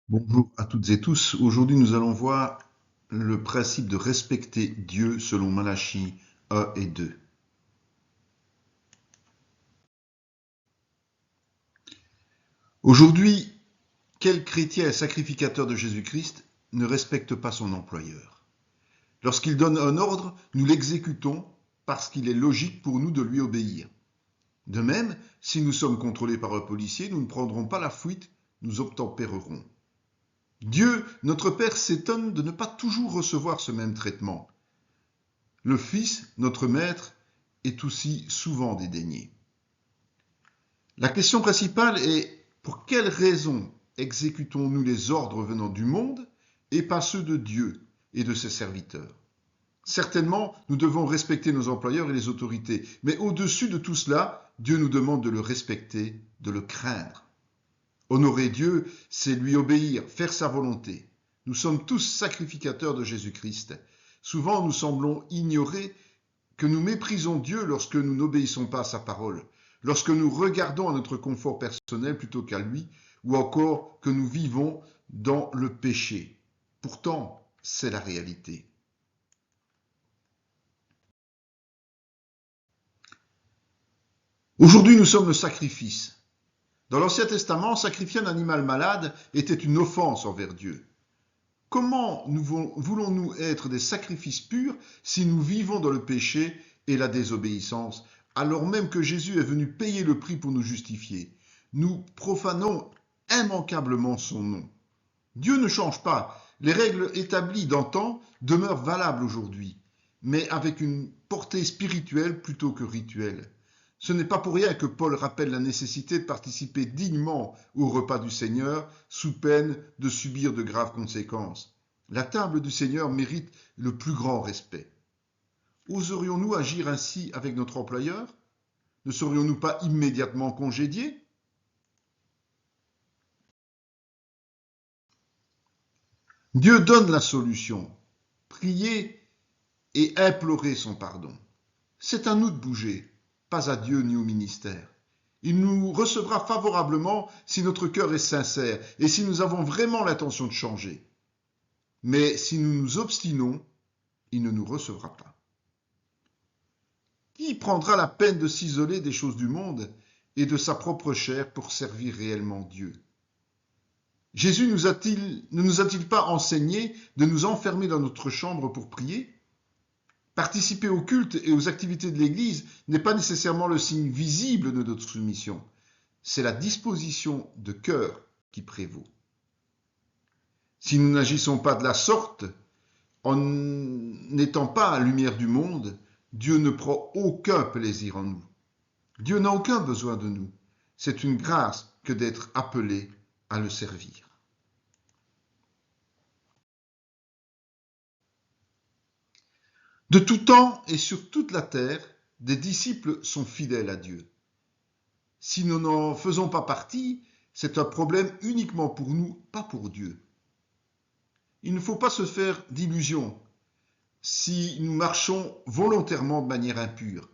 Bonjour à toutes et tous. Aujourd'hui, nous allons voir le principe de respecter Dieu selon Malachie 1 et 2. Aujourd'hui, quel chrétien et sacrificateur de Jésus-Christ ne respecte pas son employeur? Lorsqu'il donne un ordre, nous l'exécutons parce qu'il est logique pour nous de lui obéir. De même, si nous sommes contrôlés par un policier, nous ne prendrons pas la fuite, nous obtempérerons. Dieu, notre Père, s'étonne de ne pas toujours recevoir ce même traitement. Le Fils, notre Maître, est aussi souvent dédaigné. La question principale est pour quelles raisons exécutons-nous les ordres venant du monde et pas ceux de Dieu et de ses serviteurs? Certainement, nous devons respecter nos employeurs et les autorités, mais au-dessus de tout cela, Dieu nous demande de le respecter, de le craindre. Honorer Dieu, c'est lui obéir, faire sa volonté. Nous sommes tous sacrificateurs de Jésus-Christ. Souvent, nous semblons ignorer que nous méprisons Dieu lorsque nous n'obéissons pas à sa parole, lorsque nous regardons à notre confort personnel plutôt qu'à lui, ou encore que nous vivons dans le péché. Pourtant, c'est la réalité. Aujourd'hui, nous sommes le sacrifice. Dans l'Ancien Testament, sacrifier un animal malade était une offense envers Dieu. Comment voulons-nous être des sacrifices purs si nous vivons dans le péché et la désobéissance, alors même que Jésus est venu payer le prix pour nous justifier? Nous profanons immanquablement son nom. Dieu ne change pas. Les règles établies d'antan demeurent valables aujourd'hui, mais avec une portée spirituelle plutôt que rituelle. Ce n'est pas pour rien que Paul rappelle la nécessité de participer dignement au repas du Seigneur, sous peine de subir de graves conséquences. La table du Seigneur mérite le plus grand respect. Oserions-nous agir ainsi avec notre employeur? Ne serions-nous pas immédiatement congédiés? Dieu donne la solution. Prier et implorer son pardon. C'est à nous de bouger, pas à Dieu ni au ministère. Il nous recevra favorablement si notre cœur est sincère et si nous avons vraiment l'intention de changer. Mais si nous nous obstinons, il ne nous recevra pas. Qui prendra la peine de s'isoler des choses du monde et de sa propre chair pour servir réellement Dieu? Jésus ne nous a-t-il pas enseigné de nous enfermer dans notre chambre pour prier? Participer au culte et aux activités de l'Église n'est pas nécessairement le signe visible de notre soumission. C'est la disposition de cœur qui prévaut. Si nous n'agissons pas de la sorte, en n'étant pas à la lumière du monde, Dieu ne prend aucun plaisir en nous. Dieu n'a aucun besoin de nous. C'est une grâce que d'être appelé à le servir. De tout temps et sur toute la terre, des disciples sont fidèles à Dieu. Si nous n'en faisons pas partie, c'est un problème uniquement pour nous, pas pour Dieu. Il ne faut pas se faire d'illusions si nous marchons volontairement de manière impure.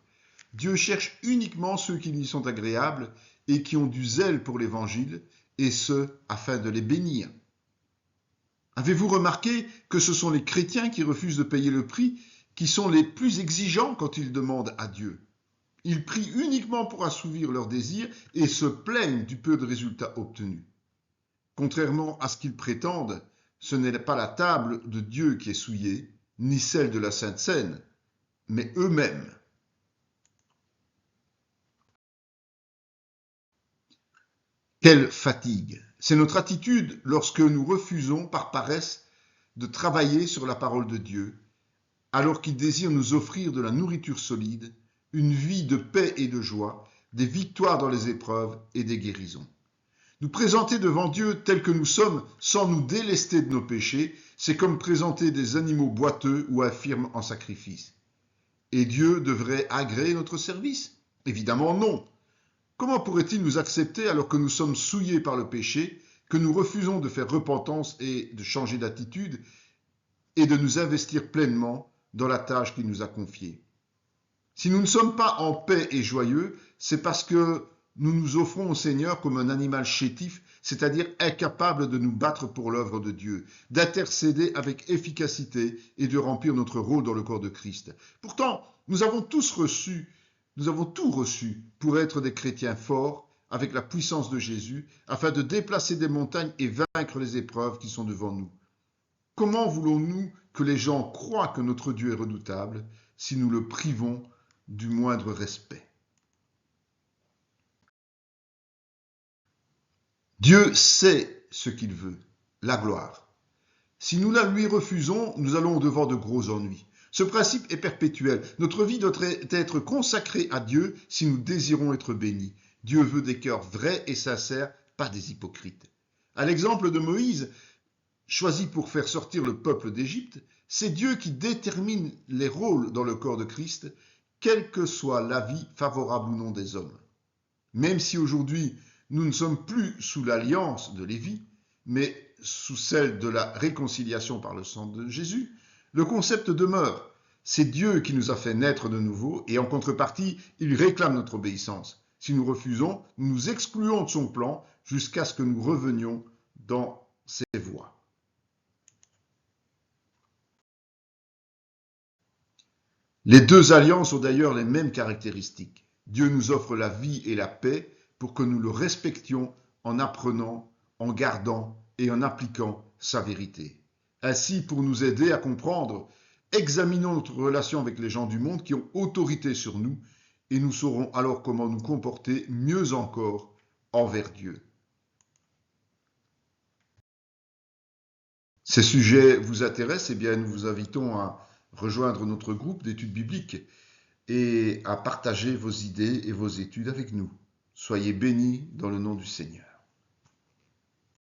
Dieu cherche uniquement ceux qui lui sont agréables et qui ont du zèle pour l'Évangile, et ce, afin de les bénir. Avez-vous remarqué que ce sont les chrétiens qui refusent de payer le prix qui sont les plus exigeants quand ils demandent à Dieu? Ils prient uniquement pour assouvir leurs désirs et se plaignent du peu de résultats obtenus. Contrairement à ce qu'ils prétendent, ce n'est pas la table de Dieu qui est souillée, ni celle de la Sainte Seine, mais eux-mêmes. Quelle fatigue! C'est notre attitude lorsque nous refusons par paresse de travailler sur la parole de Dieu, alors qu'il désire nous offrir de la nourriture solide, une vie de paix et de joie, des victoires dans les épreuves et des guérisons. Nous présenter devant Dieu tels que nous sommes sans nous délester de nos péchés, c'est comme présenter des animaux boiteux ou infirmes en sacrifice. Et Dieu devrait agréer notre service? Évidemment non. Comment pourrait-il nous accepter alors que nous sommes souillés par le péché, que nous refusons de faire repentance et de changer d'attitude et de nous investir pleinement dans la tâche qu'il nous a confiée? Si nous ne sommes pas en paix et joyeux, c'est parce que nous nous offrons au Seigneur comme un animal chétif, c'est-à-dire incapable de nous battre pour l'œuvre de Dieu, d'intercéder avec efficacité et de remplir notre rôle dans le corps de Christ. Pourtant, nous avons tout reçu pour être des chrétiens forts, avec la puissance de Jésus, afin de déplacer des montagnes et vaincre les épreuves qui sont devant nous. Comment voulons-nous que les gens croient que notre Dieu est redoutable si nous le privons du moindre respect? Dieu sait ce qu'il veut, la gloire. Si nous la lui refusons, nous allons au-devant de gros ennuis. Ce principe est perpétuel. Notre vie doit être consacrée à Dieu si nous désirons être bénis. Dieu veut des cœurs vrais et sincères, pas des hypocrites. À l'exemple de Moïse, choisi pour faire sortir le peuple d'Égypte, c'est Dieu qui détermine les rôles dans le corps de Christ, quel que soit l'avis favorable ou non des hommes. Même si aujourd'hui nous ne sommes plus sous l'alliance de Lévi, mais sous celle de la réconciliation par le sang de Jésus, le concept demeure. C'est Dieu qui nous a fait naître de nouveau et en contrepartie, il réclame notre obéissance. Si nous refusons, nous nous excluons de son plan jusqu'à ce que nous revenions dans ses voies. Les deux alliances ont d'ailleurs les mêmes caractéristiques. Dieu nous offre la vie et la paix pour que nous le respections en apprenant, en gardant et en appliquant sa vérité. Ainsi, pour nous aider à comprendre, examinons notre relation avec les gens du monde qui ont autorité sur nous et nous saurons alors comment nous comporter mieux encore envers Dieu. Ces sujets vous intéressent, eh bien nous vous invitons à rejoindre notre groupe d'études bibliques et à partager vos idées et vos études avec nous. Soyez bénis dans le nom du Seigneur.